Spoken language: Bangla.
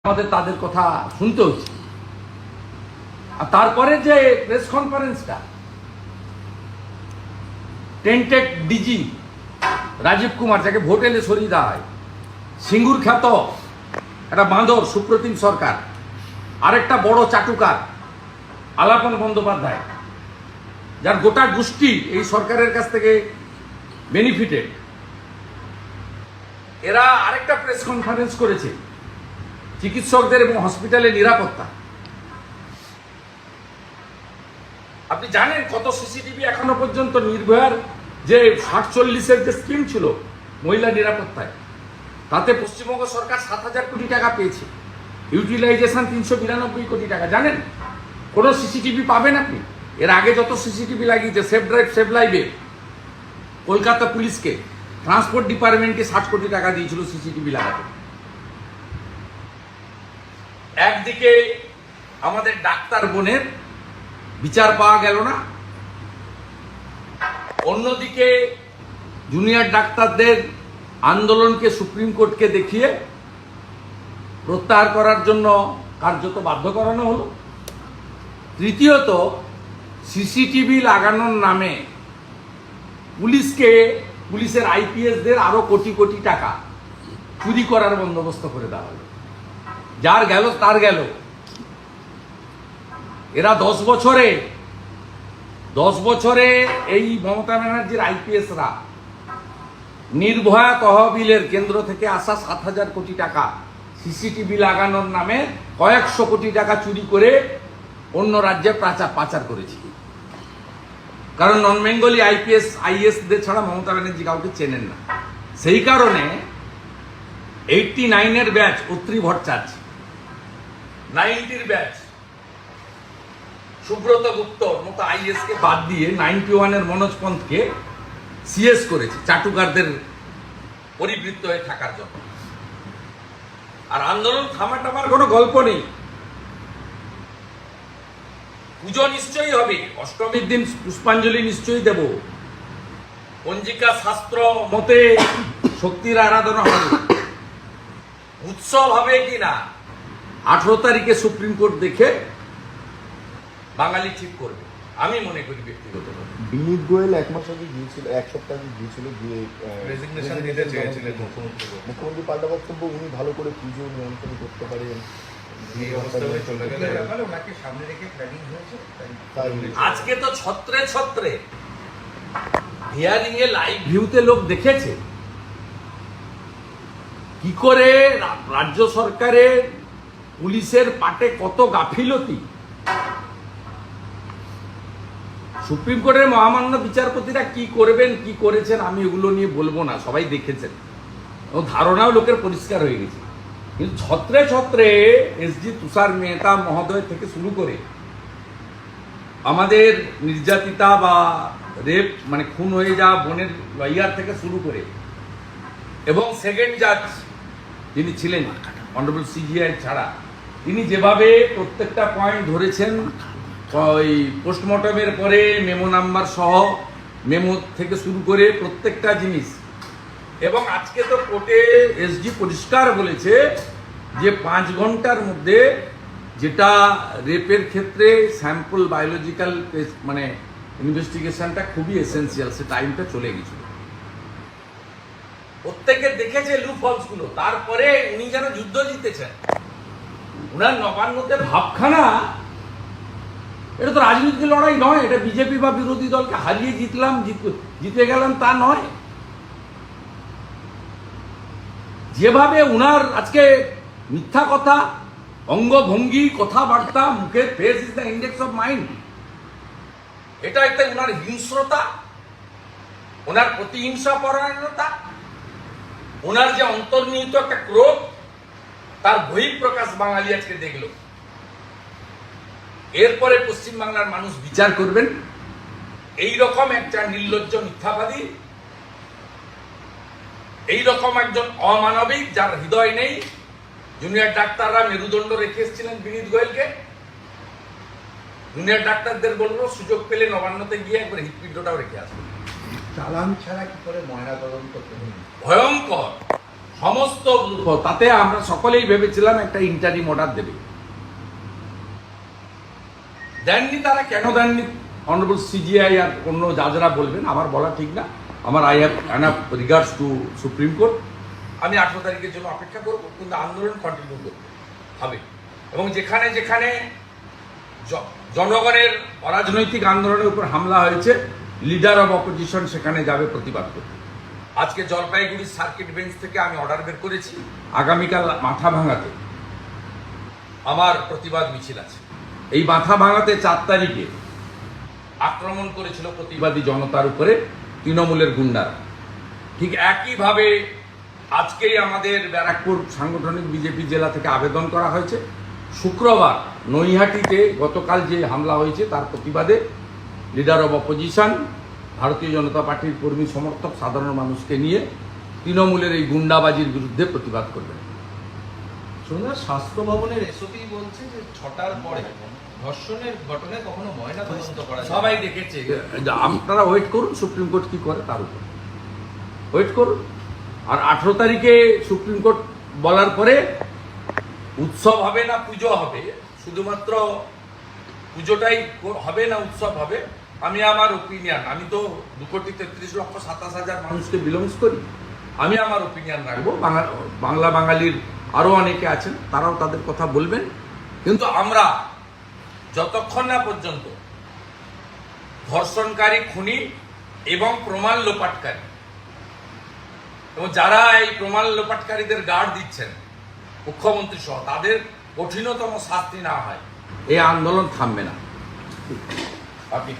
আমাদের তাদের কথা শুনতে হচ্ছে। আর তারপরে যে প্রেস কনফারেন্সটা, টেন্টেড ডিজি রাজীব কুমার, যাকে ভোট এলে সরিয়ে দেওয়া হয়, সিঙ্গুর খ্যাত একটা বাঁদর সুপ্রতিম সরকার, আরেকটা বড় চাটুকার আলাপন বন্দ্যোপাধ্যায়, যার গোটা গোষ্ঠী এই সরকারের কাছ থেকে বেনিফিটেড, এরা আরেকটা প্রেস কনফারেন্স করেছে চিকিৎসকদের এবং হসপিটালের নিরাপত্তা। আপনি জানেন কত সিসিটিভি এখনো পর্যন্ত নির্ভয়ার যে 60-40-এর যে স্কিম ছিল মহিলা নিরাপত্তায়, তাতে পশ্চিমবঙ্গ সরকার 7,000 কোটি টাকা পেয়েছে, ইউটিলাইজেশন 392 কোটি টাকা। জানেন কোনো সিসিটিভি পাবেন আপনি? এর আগে যত সিসিটিভি লাগিয়েছে, সেফ ড্রাইভ সেভ লাইভে কলকাতা পুলিশকে, ট্রান্সপোর্ট ডিপার্টমেন্টকে 60 কোটি টাকা দিয়েছিল সিসিটিভি লাগাতে। একদিকে আমাদের ডাক্তার বোনের বিচার পাওয়া গেল না, অন্যদিকে জুনিয়র ডাক্তারদের আন্দোলনকে সুপ্রিম কোর্টকে দেখিয়ে প্রত্যাহার করার জন্য কার্যত বাধ্য করানো হলো। তৃতীয়ত, সিসিটিভি লাগানোর নামে পুলিশের আইপিএসদের আরো কোটি কোটি টাকা চুরি করার বন্দোবস্ত করে দেওয়া হলো। যার গেল তার গেল। এরা 10 বছরে এই মমতা ব্যানার্জির আইপিএসরা নির্ভয়া তহবিলের কেন্দ্র থেকে আসা 7,000 কোটি টাকা সিসিটিভি লাগানোর নামে কয়েকশো কোটি টাকা চুরি করে অন্য রাজ্যে পাচার করেছে। কারণ নন বেঙ্গলি আইএসদের ছাড়া মমতা ব্যানার্জি কাউকে চেনেন না। সেই কারণে 89-এর ব্যাচ অত্রি ভট্টাচার্য, 90-র ব্যাচ সুব্রত গুপ্তর মতো আইএসকে বাদ দিয়ে 91-এর মনোজ পন্থকে সিএস করেছে চাটুকারদের পরিবৃত্ত হয়ে থাকার জন্য। আর আন্দোলন থামাটামার কোনো গল্প নেই। পুজো নিশ্চয়ই হবে, অষ্টমীর দিন পুষ্পাঞ্জলি নিশ্চয়ই দেব, পঞ্জিকা শাস্ত্র মতে শক্তির আরাধনা হবে, উৎসব হবে কিনা 18 তারিখে সুপ্রিম কোর্ট দেখে বাঙালি ঠিক করবে, আমি মনে করি ব্যক্তিগতভাবে। বিনীত গোয়েল এক মাস আগে গিয়েছিল, এক সপ্তাহ আগে গিয়েছিল, গিয়ে রেজিগনেশন দিতে চেয়েছিলেন মুখ্যমন্ত্রী পাল্টা বক্তব্য, উনি ভালো করে পুজো নিয়ন্ত্রণ করতে পারেন। আজকে তো ছত্রে হিয়ারিং এ লাইভ ভিউতে লোক দেখেছে কি করে রাজ্য সরকারের পুলিশের পাটে কত গাফিলতি। সুপ্রিম কোর্টের মহামান্য বিচারপতিরা কি করবেন কি করেছেন আমি এগুলো নিয়ে বলবো না, সবাই দেখেছেন ও ধারণাও লোকের পরিষ্কার হয়ে গেছে। কিন্তু ছত্রে এসজি তুষার মেহতা মহোদয় থেকে শুরু করে আমাদের নির্যাতিতা বা রেপ মানে খুন হয়ে যাওয়া বোনের লয়ার থেকে শুরু করে এবং সেকেন্ড জাজ যিনি ছিলেন অনারেবল সিজিআই ছাড়া, তিনি যেভাবে প্রত্যেকটা পয়েন্ট ধরেছেন, ওই পোস্টমর্টমের পরে মেমো নাম্বার সহ মেমো থেকে শুরু করে প্রত্যেকটা জিনিস। এবং আজকে তো কোর্টে এসজি পরিষ্কার বলেছে যে 5 ঘন্টার মধ্যে, যেটা রেপের ক্ষেত্রে স্যাম্পল বায়োলজিক্যাল মানে ইনভেস্টিগেশনটা খুবই এসেন্সিয়াল, সে টাইমটা চলে গেছিল। প্রত্যেকে দেখেছে লুপহোলস গুলো। তারপরে উনি যেন যুদ্ধ জিতেছেন, উনার নবান্নতে ভাবখানা, এটা তো রাজনৈতিক লড়াই নয়, এটা বিজেপি বা বিরোধী দলকে হারিয়ে জিতে গেলাম তা নয়। যেভাবে উনার আজকে মিথ্যা কথা, অঙ্গভঙ্গি, কথাবার্তা, মুখের face is the index of mind, এটা একটা উনার হিংস্রতা, ওনার প্রতিহিংসা পরায়ণতা, ওনার যে অন্তর্নিহিত একটা ক্রোধ, তার বহিঃপ্রকাশ বাঙালি আজকে দেখল। এরপরে পশ্চিমবাংলার মানুষ বিচার করবেন এই রকম একটা নির্লজ্জ মিথ্যাবাদী, এই রকম একজন অমানবিক যার হৃদয় নেই। জুনিয়র ডাক্তাররা মেরুদণ্ড রেখে এসেছিলেন বিনীত গোয়েলকে। জুনিয়র ডাক্তারদের বলবো সুযোগ পেলে নবান্নতে গিয়ে একবার হৃৎপিণ্ডটাও রেখে আসবেন। চালান ছাড়া কি করে ময়নাতদন্ত? ভয়ঙ্কর। সমস্ত তাতে আমরা সকলেই ভেবেছিলাম একটা ইন্টারিম অর্ডার দেবে, দেননি। তারা কেন দেননি অনারেবল সিজিআই আর অন্য জাজরা বলবেন, আমার বলা ঠিক না। আমার I have enough regards to supreme court. আমি 18 তারিখের জন্য অপেক্ষা করব, কিন্তু আন্দোলন কন্টিনিউ করতে হবে। এবং যেখানে যেখানে জনগণের অরাজনৈতিক আন্দোলনের উপর হামলা হয়েছে, লিডার অব অপোজিশন সেখানে যাবে প্রতিবাদ করতে। আজকে জলপাইগুড়ি সার্কিট বেঞ্চ থেকে আমি অর্ডার বের করেছি, আগামীকাল মাথা ভাঙাতে আমার প্রতিবাদ মিছিল আছে। এই মাথা ভাঙাতে 4 তারিখে আক্রমণ করেছিল প্রতিবাদী জনতার উপরে তৃণমূলের গুন্ডারা। ঠিক একইভাবে আজকেই আমাদের ব্যারাকপুর সাংগঠনিক বিজেপি জেলা থেকে আবেদন করা হয়েছে। শুক্রবার নৈহাটিতে গতকাল যে হামলা হয়েছে তার প্রতিবাদে লিডার অব অপোজিশন, ভারতীয় জনতা পার্টির কর্মী সমর্থক সাধারণ মানুষকে নিয়ে তৃণমূলের এই গুন্ডাবাজির বিরুদ্ধে প্রতিবাদ করবেন। শুনুন, স্বাস্থ্য ভবনের এসওপি বলছে যে 6টার পরে ধর্ষণের ঘটনায় কখনো ময়না তদন্ত করা যায় না। সবাই দেখেছে, আপনারা ওয়েট করুন সুপ্রিম কোর্ট কি করে তার উপর ওয়েট করুন। আর 18 তারিখে সুপ্রিম কোর্ট বলার পরে উৎসব হবে না পুজো হবে, শুধুমাত্র পুজোটাই হবে না উৎসব হবে, আমি আমার ওপিনিয়ন, আমি তো 2,33,27,000 মানুষকে বিলংস করি, আমি আমার ওপিনিয়ন রাখবো। বাংলা বাঙালির আরও অনেকে আছেন, তারাও তাদের কথা বলবেন। কিন্তু আমরা যতক্ষণ না পর্যন্ত ধর্ষণকারী, খুনি এবং প্রমাণ লোপাটকারী এবং যারা এই প্রমাণ লোপাটকারীদের গার্ড দিচ্ছেন মুখ্যমন্ত্রী সহ, তাদের কঠিনতম শাস্তি না হয়, এই আন্দোলন থামবে না। আপনি